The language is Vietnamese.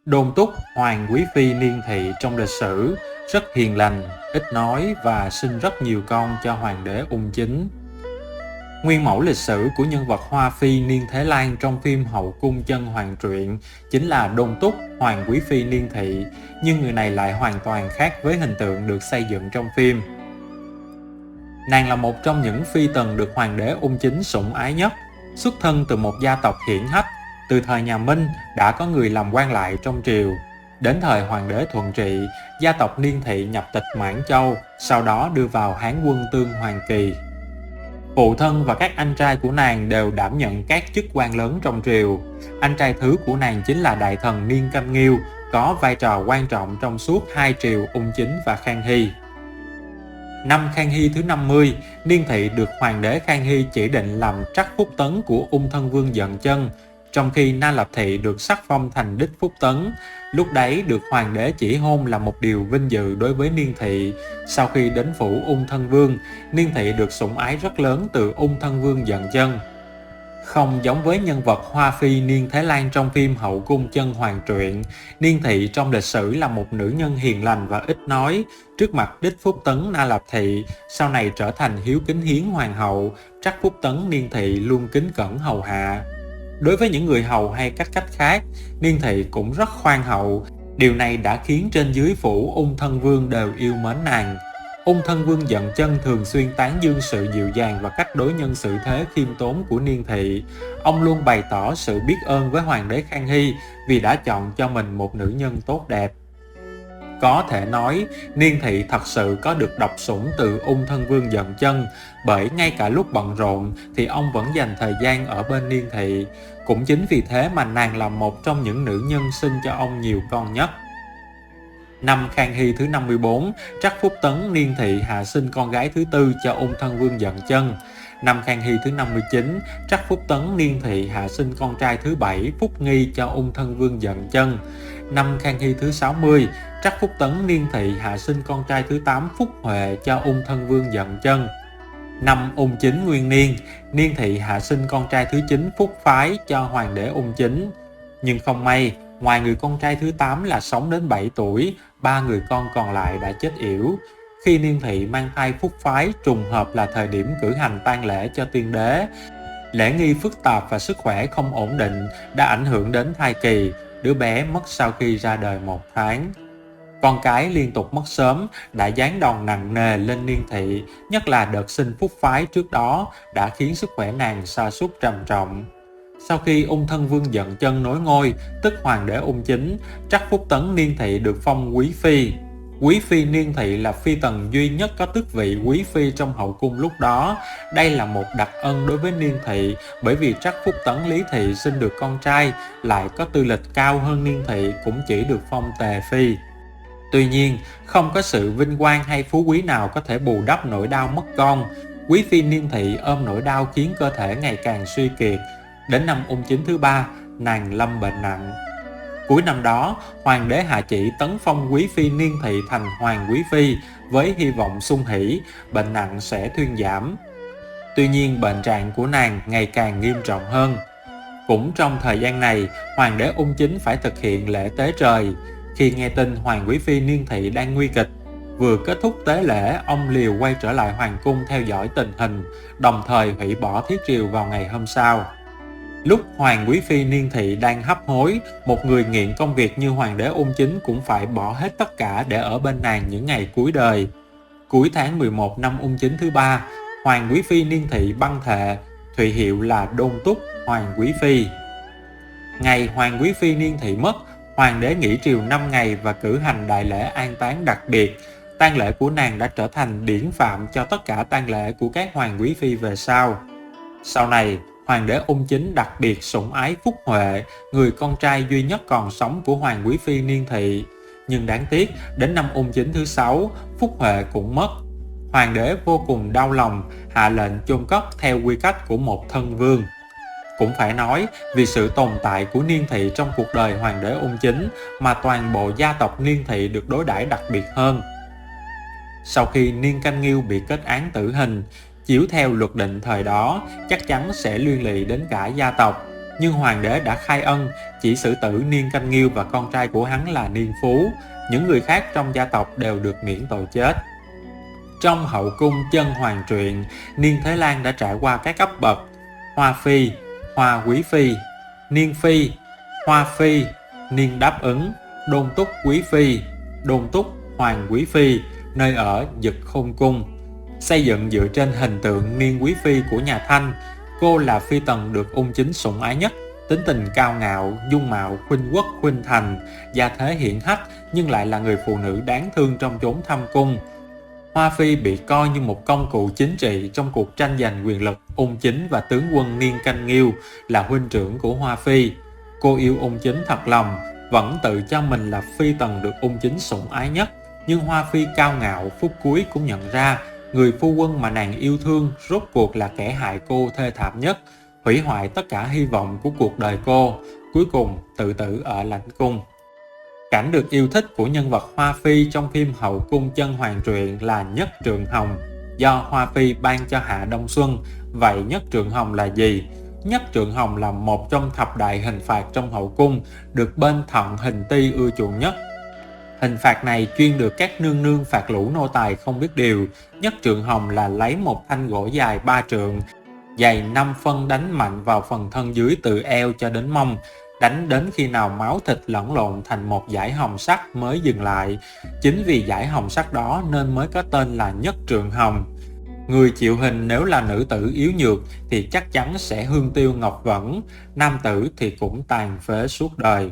Đôn Túc, hoàng quý phi niên thị trong lịch sử, rất hiền lành, ít nói và sinh rất nhiều con cho hoàng đế Ung Chính. Nguyên mẫu lịch sử của nhân vật Hoa Phi Niên Thế Lan trong phim Hậu Cung Chân Hoàng truyện chính là Đôn Túc, hoàng quý phi niên thị, nhưng người này lại hoàn toàn khác với hình tượng được xây dựng trong phim. Nàng là một trong những phi tần được hoàng đế Ung Chính sủng ái nhất, xuất thân từ một gia tộc hiển hách. Từ thời nhà Minh đã có người làm quan lại trong triều. Đến thời hoàng đế Thuận Trị, gia tộc Niên Thị nhập tịch Mãn Châu, sau đó đưa vào Hán Quân Tương Hoàng Kỳ. Phụ thân và các anh trai của nàng đều đảm nhận các chức quan lớn trong triều. Anh trai thứ của nàng chính là đại thần Niên Canh Nghiêu, có vai trò quan trọng trong suốt hai triều Ung Chính và Khang Hy. Năm Khang Hy thứ 50, Niên Thị được hoàng đế Khang Hy chỉ định làm trắc phúc tấn của Ung Thân Vương Dận Chân, trong khi Na Lập Thị được sắc phong thành đích phúc tấn. Lúc đấy được hoàng đế chỉ hôn là một điều vinh dự đối với Niên Thị. Sau khi đến phủ Ung Thân Vương, Niên Thị được sủng ái rất lớn từ Ung Thân Vương Dận Chân. Không giống với nhân vật Hoa Phi Niên Thế Lan trong phim Hậu Cung Chân Hoàng truyện, Niên Thị trong lịch sử là một nữ nhân hiền lành và ít nói. Trước mặt đích phúc tấn Na Lập Thị, sau này trở thành hiếu kính hiến hoàng hậu, trắc phúc tấn Niên Thị luôn kính cẩn hầu hạ. Đối với những người hầu hay cách khác, Niên Thị cũng rất khoan hậu. Điều này đã khiến trên dưới phủ Ung Thân Vương đều yêu mến nàng. Ung Thân Vương Dận Chân thường xuyên tán dương sự dịu dàng và cách đối nhân xử thế khiêm tốn của Niên Thị. Ông luôn bày tỏ sự biết ơn với hoàng đế Khang Hy vì đã chọn cho mình một nữ nhân tốt đẹp. Có thể nói, Niên Thị thật sự có được độc sủng từ Ung Thân Vương Dận Chân, bởi ngay cả lúc bận rộn thì ông vẫn dành thời gian ở bên Niên Thị. Cũng chính vì thế mà nàng là một trong những nữ nhân sinh cho ông nhiều con nhất. Năm Khang Hy thứ 54, trắc phúc tấn Niên Thị hạ sinh con gái thứ tư cho Ung Thân Vương Dận Chân. Năm Khang Hy thứ 59, trắc phúc tấn Niên Thị hạ sinh con trai thứ bảy Phúc Nghi cho Ung Thân Vương Dận Chân. Năm Khang Hy thứ 60, trắc phúc tấn Niên Thị hạ sinh con trai thứ 8 Phúc Huệ cho Ung Thân Vương Dận Chân. Năm Ung Chính Nguyên Niên, Niên Thị hạ sinh con trai thứ 9 Phúc Phái cho hoàng đế Ung Chính. Nhưng không may, ngoài người con trai thứ 8 là sống đến 7 tuổi, ba người con còn lại đã chết yểu. Khi Niên Thị mang thai Phúc Phái trùng hợp là thời điểm cử hành tang lễ cho tiên đế. Lễ nghi phức tạp và sức khỏe không ổn định đã ảnh hưởng đến thai kỳ, đứa bé mất sau khi ra đời 1 tháng. Con cái liên tục mất sớm đã giáng đòn nặng nề lên Niên Thị, nhất là đợt sinh Phúc Phái trước đó đã khiến sức khỏe nàng sa sút trầm trọng. Sau khi Ung Thân Vương Dận Chân nối ngôi, tức hoàng đế Ung Chính, trắc phúc tấn Niên Thị được phong quý phi. Quý phi Niên Thị là phi tần duy nhất có tước vị quý phi trong hậu cung lúc đó. Đây là một đặc ân đối với Niên Thị, bởi vì trắc phúc tấn Lý Thị sinh được con trai, lại có tư lịch cao hơn Niên Thị, cũng chỉ được phong tề phi. Tuy nhiên, không có sự vinh quang hay phú quý nào có thể bù đắp nỗi đau mất con. Quý phi Niên Thị ôm nỗi đau khiến cơ thể ngày càng suy kiệt. Đến năm Ung Chính thứ 3, nàng lâm bệnh nặng. Cuối năm đó, hoàng đế hạ chỉ tấn phong quý phi Niên Thị thành hoàng quý phi với hy vọng sung hỷ, bệnh nặng sẽ thuyên giảm. Tuy nhiên, bệnh trạng của nàng ngày càng nghiêm trọng hơn. Cũng trong thời gian này, hoàng đế Ung Chính phải thực hiện lễ tế trời. Khi nghe tin hoàng quý phi Niên Thị đang nguy kịch, vừa kết thúc tế lễ, ông liều quay trở lại hoàng cung theo dõi tình hình, đồng thời hủy bỏ thiết triều vào ngày hôm sau. Lúc hoàng quý phi Niên Thị đang hấp hối, một người nghiện công việc như hoàng đế Ung Chính cũng phải bỏ hết tất cả để ở bên nàng những ngày cuối đời. Cuối tháng 11 năm Ung Chính thứ 3, hoàng quý phi Niên Thị băng thệ, thụy hiệu là Đôn Túc, hoàng quý phi. Ngày hoàng quý phi Niên Thị mất, hoàng đế nghỉ triều 5 ngày và cử hành đại lễ an táng đặc biệt. Tang lễ của nàng đã trở thành điển phạm cho tất cả tang lễ của các hoàng quý phi về sau. Sau này, hoàng đế Ung Chính đặc biệt sủng ái Phúc Huệ, người con trai duy nhất còn sống của hoàng quý phi Niên Thị. Nhưng đáng tiếc, đến năm Ung Chính thứ 6, Phúc Huệ cũng mất. Hoàng đế vô cùng đau lòng, hạ lệnh chôn cất theo quy cách của một thân vương. Cũng phải nói, vì sự tồn tại của Niên Thị trong cuộc đời hoàng đế Ung Chính mà toàn bộ gia tộc Niên Thị được đối đãi đặc biệt hơn. Sau khi Niên Canh Nghiêu bị kết án tử hình, chiếu theo luật định thời đó, chắc chắn sẽ liên lụy đến cả gia tộc. Nhưng hoàng đế đã khai ân, chỉ xử tử Niên Canh Nghiêu và con trai của hắn là Niên Phú. Những người khác trong gia tộc đều được miễn tội chết. Trong hậu cung Chân Hoàng truyện, Niên Thế Lan đã trải qua các cấp bậc: Hoa Phi, Hoa Quý Phi, Niên Phi, Hoa Phi, Niên Đáp Ứng, Đôn Túc Quý Phi, Đôn Túc Hoàng Quý Phi, nơi ở Dực Khôn Cung. Xây dựng dựa trên hình tượng Niên Quý Phi của nhà Thanh, cô là phi tần được ung chính sủng ái nhất, tính tình cao ngạo, dung mạo khuynh quốc khuynh thành, gia thế hiển hách nhưng lại là người phụ nữ đáng thương trong chốn thâm cung. Hoa Phi bị coi như một công cụ chính trị trong cuộc tranh giành quyền lực. Ung chính và tướng quân Niên Canh Nghiêu là huynh trưởng của Hoa Phi. Cô yêu ung chính thật lòng, vẫn tự cho mình là phi tần được ung chính sủng ái nhất. Nhưng Hoa Phi cao ngạo, phút cuối cũng nhận ra người phu quân mà nàng yêu thương rốt cuộc là kẻ hại cô thê thảm nhất, hủy hoại tất cả hy vọng của cuộc đời cô, cuối cùng tự tử ở lãnh cung. Cảnh được yêu thích của nhân vật Hoa Phi trong phim Hậu cung Chân Hoàng truyện là Nhất Trượng Hồng, do Hoa Phi ban cho Hạ Đông Xuân. Vậy Nhất Trượng Hồng là gì? Nhất Trượng Hồng là một trong thập đại hình phạt trong hậu cung, được bên Thận Hình Ti ưa chuộng nhất. Hình phạt này chuyên được các nương nương phạt lũ nô tài không biết điều. Nhất Trượng Hồng là lấy một thanh gỗ dài 3 trượng, dày 5 phân đánh mạnh vào phần thân dưới từ eo cho đến mông, đánh đến khi nào máu thịt lẫn lộn thành một dải hồng sắc mới dừng lại. Chính vì dải hồng sắc đó nên mới có tên là Nhất Trượng Hồng. Người chịu hình nếu là nữ tử yếu nhược thì chắc chắn sẽ hương tiêu ngọc vẫn, nam tử thì cũng tàn phế suốt đời.